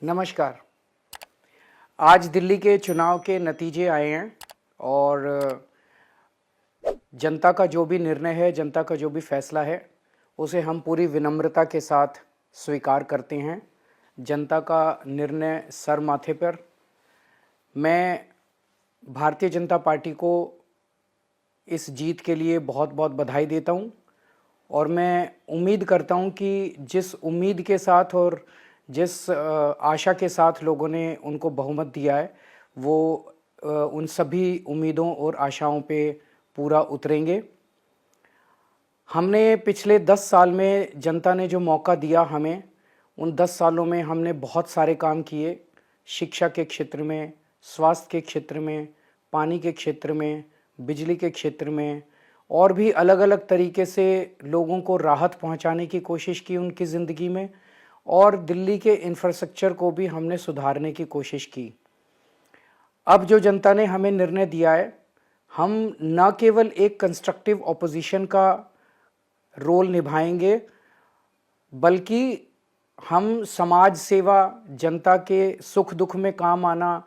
नमस्कार। आज दिल्ली के चुनाव के नतीजे आए हैं और जनता का जो भी निर्णय है, जनता का जो भी फैसला है, उसे हम पूरी विनम्रता के साथ स्वीकार करते हैं। जनता का निर्णय सर माथे पर। मैं भारतीय जनता पार्टी को इस जीत के लिए बहुत बहुत बधाई देता हूं और मैं उम्मीद करता हूं कि जिस उम्मीद के साथ और जिस आशा के साथ लोगों ने उनको बहुमत दिया है, वो उन सभी उम्मीदों और आशाओं पे पूरा उतरेंगे। हमने पिछले 10 साल में जनता ने जो मौका दिया हमें, उन 10 सालों में हमने बहुत सारे काम किए। शिक्षा के क्षेत्र में, स्वास्थ्य के क्षेत्र में, पानी के क्षेत्र में, बिजली के क्षेत्र में और भी अलग अलग तरीके से लोगों को राहत पहुंचाने की कोशिश की उनकी ज़िंदगी में, और दिल्ली के इंफ्रास्ट्रक्चर को भी हमने सुधारने की कोशिश की। अब जो जनता ने हमें निर्णय दिया है, हम न केवल एक कंस्ट्रक्टिव ऑपोजिशन का रोल निभाएंगे, बल्कि हम समाज सेवा, जनता के सुख दुख में काम आना,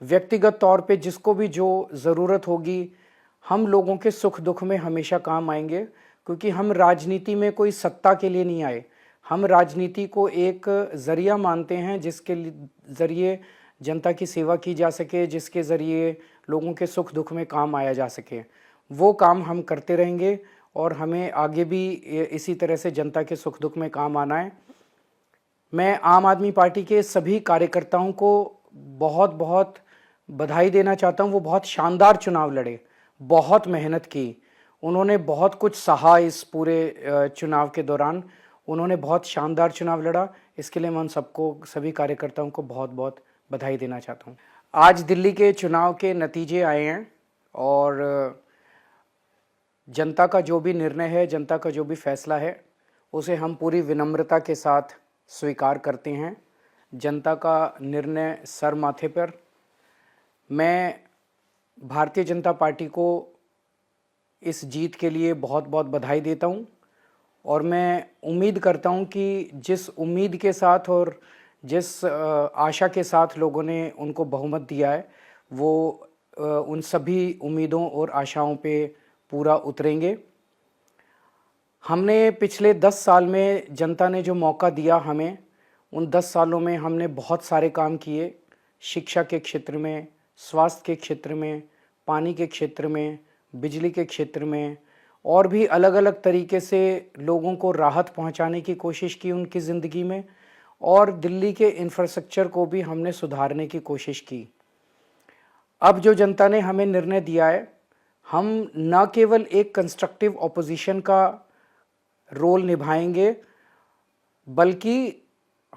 व्यक्तिगत तौर पे जिसको भी जो ज़रूरत होगी, हम लोगों के सुख दुख में हमेशा काम आएंगे। क्योंकि हम राजनीति में कोई सत्ता के लिए नहीं आए, हम राजनीति को एक ज़रिया मानते हैं जिसके ज़रिए जनता की सेवा की जा सके, जिसके ज़रिए लोगों के सुख दुख में काम आया जा सके। वो काम हम करते रहेंगे और हमें आगे भी इसी तरह से जनता के सुख दुख में काम आना है। मैं आम आदमी पार्टी के सभी कार्यकर्ताओं को बहुत बहुत बधाई देना चाहता हूँ। वो बहुत शानदार चुनाव लड़े, बहुत मेहनत की, उन्होंने बहुत कुछ सहा इस पूरे चुनाव के दौरान। उन्होंने बहुत शानदार चुनाव लड़ा। इसके लिए मैं उन सबको, सभी कार्यकर्ताओं को बहुत बहुत बधाई देना चाहता हूँ। आज दिल्ली के चुनाव के नतीजे आए हैं और जनता का जो भी निर्णय है, जनता का जो भी फैसला है, उसे हम पूरी विनम्रता के साथ स्वीकार करते हैं। जनता का निर्णय सर माथे पर। मैं भारतीय जनता पार्टी को इस जीत के लिए बहुत बहुत बधाई देता हूं और मैं उम्मीद करता हूं कि जिस उम्मीद के साथ और जिस आशा के साथ लोगों ने उनको बहुमत दिया है, वो उन सभी उम्मीदों और आशाओं पे पूरा उतरेंगे। हमने पिछले 10 साल में जनता ने जो मौका दिया हमें, उन 10 सालों में हमने बहुत सारे काम किए। शिक्षा के क्षेत्र में, स्वास्थ्य के क्षेत्र में, पानी के क्षेत्र में, बिजली के क्षेत्र में और भी अलग अलग तरीके से लोगों को राहत पहुंचाने की कोशिश की उनकी ज़िंदगी में, और दिल्ली के इंफ्रास्ट्रक्चर को भी हमने सुधारने की कोशिश की। अब जो जनता ने हमें निर्णय दिया है, हम न केवल एक कंस्ट्रक्टिव ऑपोजिशन का रोल निभाएंगे, बल्कि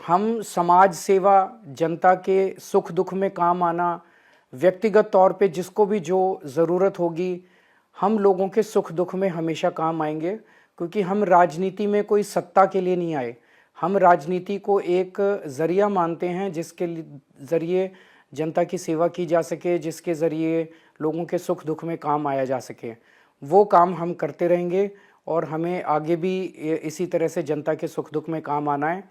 हम समाज सेवा, जनता के सुख दुख में काम आना, व्यक्तिगत तौर पे जिसको भी जो ज़रूरत होगी, हम लोगों के सुख दुख में हमेशा काम आएंगे। क्योंकि हम राजनीति में कोई सत्ता के लिए नहीं आए, हम राजनीति को एक ज़रिया मानते हैं जिसके ज़रिए जनता की सेवा की जा सके, जिसके ज़रिए लोगों के सुख दुख में काम आया जा सके। वो काम हम करते रहेंगे और हमें आगे भी इसी तरह से जनता के सुख दुख में काम आना है।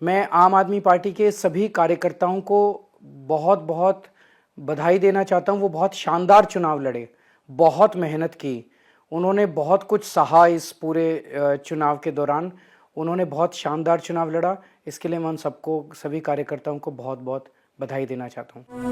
मैं आम आदमी पार्टी के सभी कार्यकर्ताओं को बहुत बहुत बधाई देना चाहता हूँ। वो बहुत शानदार चुनाव लड़े, बहुत मेहनत की, उन्होंने बहुत कुछ सहा इस पूरे चुनाव के दौरान। उन्होंने बहुत शानदार चुनाव लड़ा। इसके लिए मैं उन सबको, सभी कार्यकर्ताओं को बहुत बहुत बधाई देना चाहता हूँ।